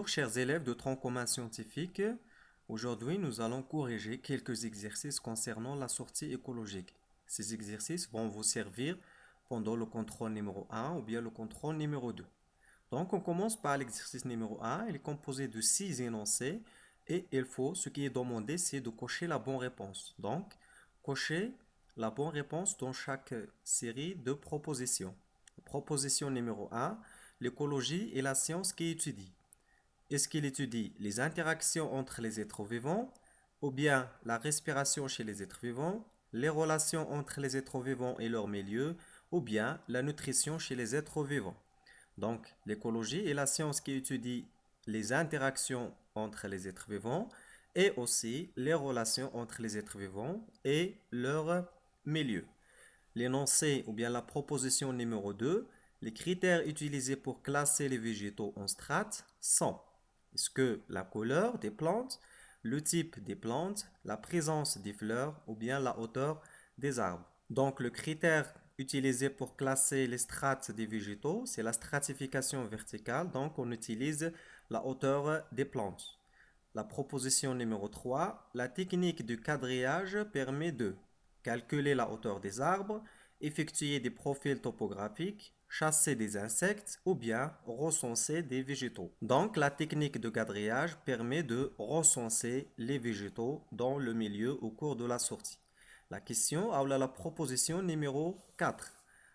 Bonjour chers élèves de tronc commun scientifique. Aujourd'hui, nous allons corriger quelques exercices concernant la sortie écologique. Ces exercices vont vous servir pendant le contrôle numéro 1 ou bien le contrôle numéro 2. Donc, on commence par l'exercice numéro 1. Il est composé de 6 énoncés et ce qui est demandé, c'est de cocher la bonne réponse. Donc, cocher la bonne réponse dans chaque série de propositions. Proposition numéro 1, l'écologie est la science qui étudie. Est-ce qu'il étudie les interactions entre les êtres vivants, ou bien la respiration chez les êtres vivants, les relations entre les êtres vivants et leur milieu, ou bien la nutrition chez les êtres vivants? Donc, l'écologie est la science qui étudie les interactions entre les êtres vivants et aussi les relations entre les êtres vivants et leur milieu. L'énoncé ou bien la proposition numéro 2, les critères utilisés pour classer les végétaux en strates sont: est-ce que la couleur des plantes, le type des plantes, la présence des fleurs ou bien la hauteur des arbres? Donc le critère utilisé pour classer les strates des végétaux, c'est la stratification verticale, donc on utilise la hauteur des plantes. La proposition numéro 3, la technique du quadrillage permet de calculer la hauteur des arbres, effectuer des profils topographiques, chasser des insectes ou bien recenser des végétaux. Donc la technique de quadrillage permet de recenser les végétaux dans le milieu au cours de la sortie. La question ou la proposition numéro 4.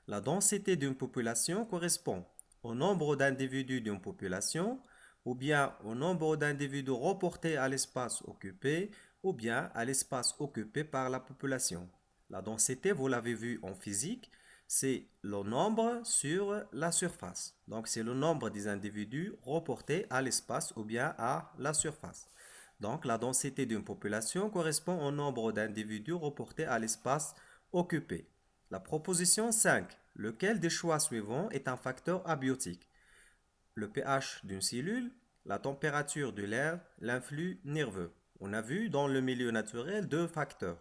La densité d'une population correspond au nombre d'individus d'une population, ou bien au nombre d'individus reportés à l'espace occupé, ou bien à l'espace occupé par la population. La densité, vous l'avez vu en physique, c'est le nombre sur la surface. Donc c'est le nombre des individus reportés à l'espace ou bien à la surface. Donc la densité d'une population correspond au nombre d'individus reportés à l'espace occupé. La proposition 5. Lequel des choix suivants est un facteur abiotique? Le pH d'une cellule, la température de l'air, l'influx nerveux. On a vu dans le milieu naturel deux facteurs,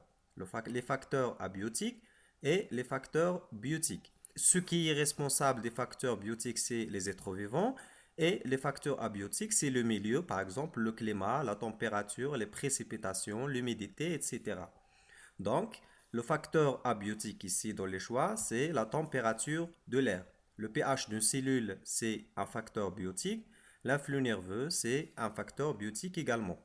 les facteurs abiotiques et les facteurs biotiques. Ce qui est responsable des facteurs biotiques, c'est les êtres vivants, et les facteurs abiotiques, c'est le milieu, par exemple le climat, la température, les précipitations, l'humidité, etc. Donc, le facteur abiotique ici dans les choix, c'est la température de l'air. Le pH d'une cellule, c'est un facteur biotique. L'influx nerveux, c'est un facteur biotique également.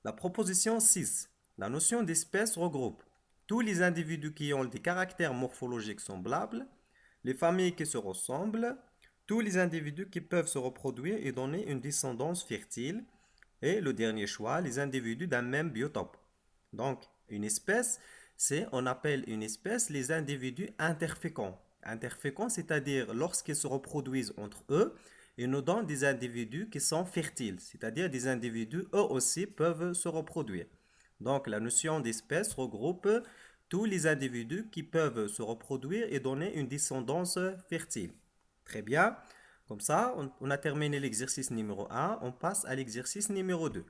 La proposition 6. La notion d'espèce regroupe tous les individus qui ont des caractères morphologiques semblables, les familles qui se ressemblent, tous les individus qui peuvent se reproduire et donner une descendance fertile, et le dernier choix, les individus d'un même biotope. Donc, une espèce, on appelle une espèce les individus interféconds. Interféconds, c'est-à-dire lorsqu'ils se reproduisent entre eux, ils nous donnent des individus qui sont fertiles, c'est-à-dire des individus eux aussi peuvent se reproduire. Donc, la notion d'espèce regroupe tous les individus qui peuvent se reproduire et donner une descendance fertile. Très bien. Comme ça, on a terminé l'exercice numéro 1. On passe à l'exercice numéro 2.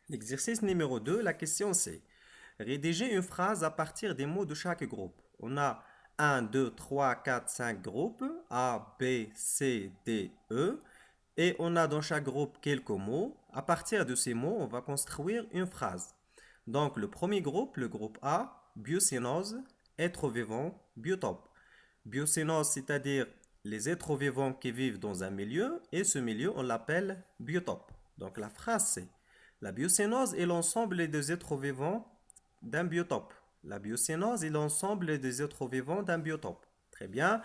L'exercice numéro 2, la question c'est: rédiger une phrase à partir des mots de chaque groupe. On a 1, 2, 3, 4, 5 groupes, A, B, C, D, E. Et on a dans chaque groupe quelques mots. À partir de ces mots, on va construire une phrase. Donc le premier groupe, le groupe A, biocénose, être vivant, biotope. Biocénose, c'est-à-dire les êtres vivants qui vivent dans un milieu, et ce milieu, on l'appelle biotope. Donc la phrase c'est: la biocénose est l'ensemble des êtres vivants d'un biotope. La biocénose est l'ensemble des êtres vivants d'un biotope. Très bien.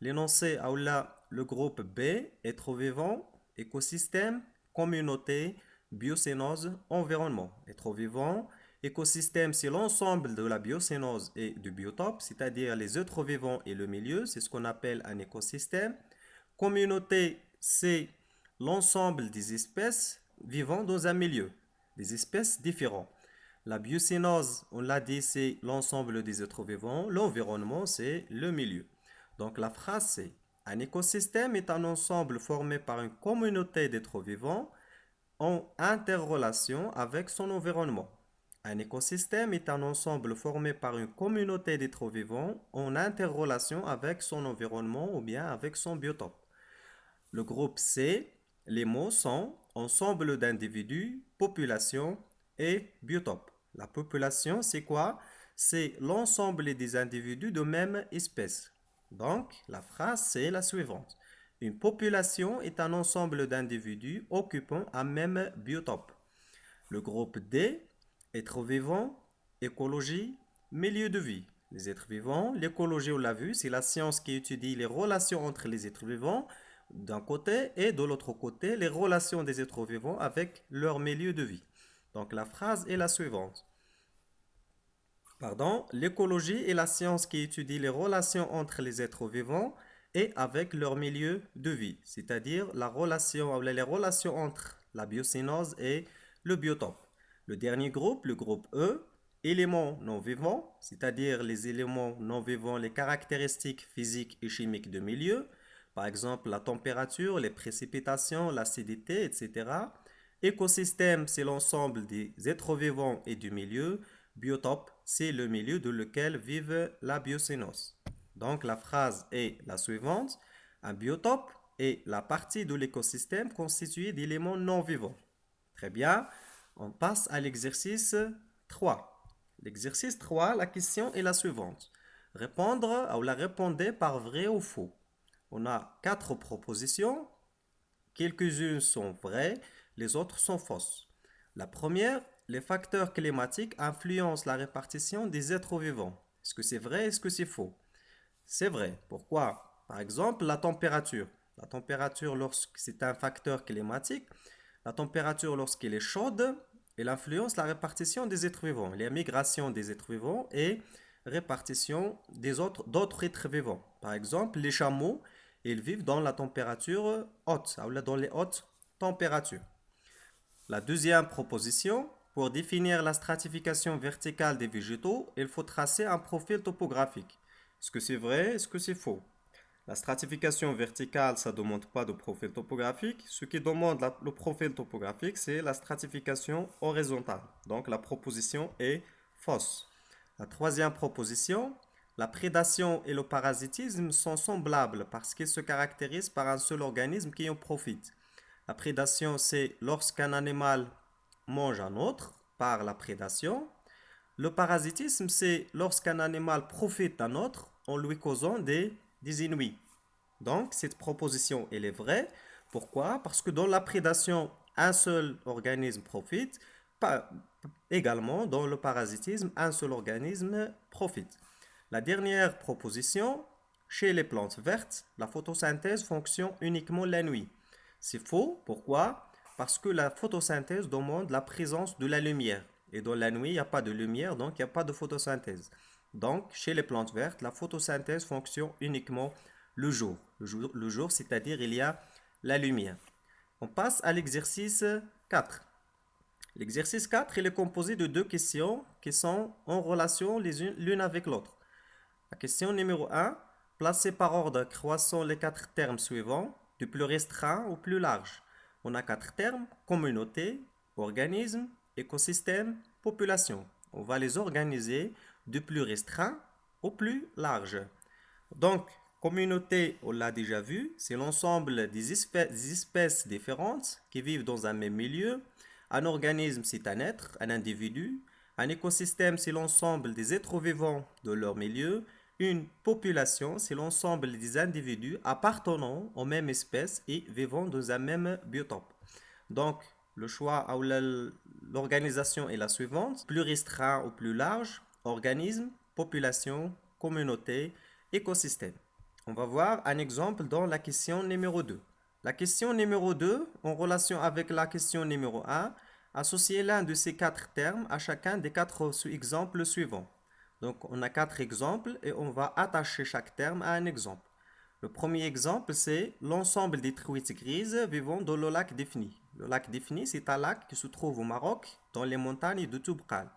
L'énoncé Aoula, le groupe B, êtres vivants, écosystème, communauté, biocénose, environnement. Êtres vivants, écosystème, c'est l'ensemble de la biocénose et du biotope, c'est-à-dire les êtres vivants et le milieu, c'est ce qu'on appelle un écosystème. Communauté, c'est l'ensemble des espèces vivant dans un milieu, des espèces différentes. La biocénose, on l'a dit, c'est l'ensemble des êtres vivants. L'environnement, c'est le milieu. Donc la phrase c'est: un écosystème est un ensemble formé par une communauté d'êtres vivants en interrelation avec son environnement. Un écosystème est un ensemble formé par une communauté d'êtres vivants en interrelation avec son environnement ou bien avec son biotope. Le groupe C, les mots sont ensemble d'individus, population et biotope. La population, c'est quoi? C'est l'ensemble des individus de même espèce. Donc, la phrase, c'est la suivante. Une population est un ensemble d'individus occupant un même biotope. Le groupe D, êtres vivants, écologie, milieu de vie. Les êtres vivants, l'écologie, on l'a vu, c'est la science qui étudie les relations entre les êtres vivants d'un côté et de l'autre côté, les relations des êtres vivants avec leur milieu de vie. Donc la phrase est la suivante. Pardon, l'écologie est la science qui étudie les relations entre les êtres vivants et avec leur milieu de vie, c'est-à-dire les relations entre la biocénose et le biotope. Le dernier groupe, le groupe E, éléments non vivants, c'est-à-dire les éléments non vivants, les caractéristiques physiques et chimiques de milieu, par exemple la température, les précipitations, l'acidité, etc. Écosystème, c'est l'ensemble des êtres vivants et du milieu. Biotope, c'est le milieu dans lequel vivent la biocénose. Donc la phrase est la suivante. Un biotope est la partie de l'écosystème constituée d'éléments non vivants. Très bien. On passe à l'exercice 3. L'exercice 3, la question est la suivante. Répondre ou la répondez par vrai ou faux. On a 4 propositions. Quelques-unes sont vraies, les autres sont fausses. La première, les facteurs climatiques influencent la répartition des êtres vivants. Est-ce que c'est vrai? Est-ce que c'est faux? C'est vrai. Pourquoi? Par exemple, la température. La température, lorsque c'est un facteur climatique, la température, lorsqu'elle est chaude, elle influence la répartition des êtres vivants, les migrations des êtres vivants et répartition d'autres êtres vivants. Par exemple, les chameaux, ils vivent dans la température haute, dans les hautes températures. La deuxième proposition, pour définir la stratification verticale des végétaux, il faut tracer un profil topographique. Est-ce que c'est vrai? Est-ce que c'est faux? La stratification verticale, ça ne demande pas de profil topographique. Ce qui demande le profil topographique, c'est la stratification horizontale. Donc la proposition est fausse. La troisième proposition, la prédation et le parasitisme sont semblables parce qu'ils se caractérisent par un seul organisme qui en profite. La prédation, c'est lorsqu'un animal mange un autre par la prédation. Le parasitisme, c'est lorsqu'un animal profite d'un autre en lui causant des inouïs. Donc, cette proposition, elle est vraie. Pourquoi? Parce que dans la prédation, un seul organisme profite. Également, dans le parasitisme, un seul organisme profite. La dernière proposition, chez les plantes vertes, la photosynthèse fonctionne uniquement la nuit. C'est faux. Pourquoi? Parce que la photosynthèse demande la présence de la lumière. Et dans la nuit, il n'y a pas de lumière, donc il n'y a pas de photosynthèse. Donc, chez les plantes vertes, la photosynthèse fonctionne uniquement le jour. Le jour, c'est-à-dire il y a la lumière. On passe à l'exercice 4. L'exercice 4, il est composé de 2 questions qui sont en relation l'une avec l'autre. La question numéro 1, placez par ordre croissant les 4 termes suivants, du plus restreint au plus large. On a 4 termes, communauté, organisme, écosystème, population. On va les organiser du plus restreint au plus large. Donc, communauté, on l'a déjà vu, c'est l'ensemble des espèces différentes qui vivent dans un même milieu. Un organisme, c'est un être, un individu. Un écosystème, c'est l'ensemble des êtres vivants de leur milieu. Une population, c'est l'ensemble des individus appartenant aux mêmes espèces et vivant dans un même biotope. Donc, le choix ou l'organisation est la suivante. Plus restreint ou plus large, organisme, population, communauté, écosystème. On va voir un exemple dans la question numéro 2. La question numéro 2, en relation avec la question numéro 1, associez l'un de ces 4 termes à chacun des 4 exemples suivants. Donc, on a 4 exemples et on va attacher chaque terme à un exemple. Le premier exemple, c'est l'ensemble des truites grises vivant dans le lac Defni. Le lac Defni, c'est un lac qui se trouve au Maroc, dans les montagnes de Toubkal.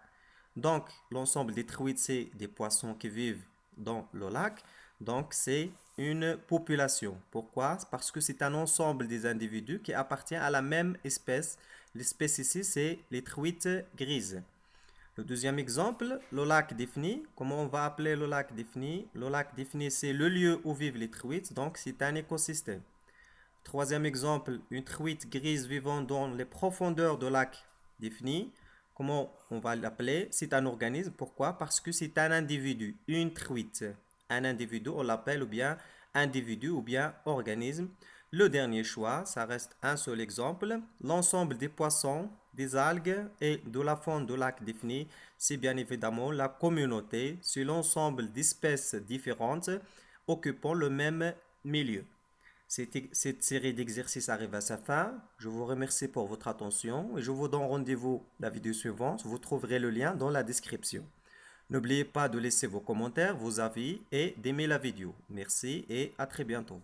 Donc, l'ensemble des truites, c'est des poissons qui vivent dans le lac. Donc, c'est une population. Pourquoi? Parce que c'est un ensemble des individus qui appartient à la même espèce. L'espèce ici, c'est les truites grises. Le deuxième exemple, le lac Defni. Comment on va appeler le lac Defni? Le lac Defni, c'est le lieu où vivent les truites, donc c'est un écosystème. Troisième exemple, une truite grise vivant dans les profondeurs de lac défini. Comment on va l'appeler? C'est un organisme. Pourquoi? Parce que c'est un individu, une truite. Un individu, on l'appelle ou bien individu ou bien organisme. Le dernier choix, ça reste un seul exemple. L'ensemble des poissons, des algues et de la faune de lac défini, c'est bien évidemment la communauté. C'est l'ensemble d'espèces différentes occupant le même milieu. Cette série d'exercices arrive à sa fin. Je vous remercie pour votre attention et je vous donne rendez-vous la vidéo suivante. Vous trouverez le lien dans la description. N'oubliez pas de laisser vos commentaires, vos avis et d'aimer la vidéo. Merci et à très bientôt.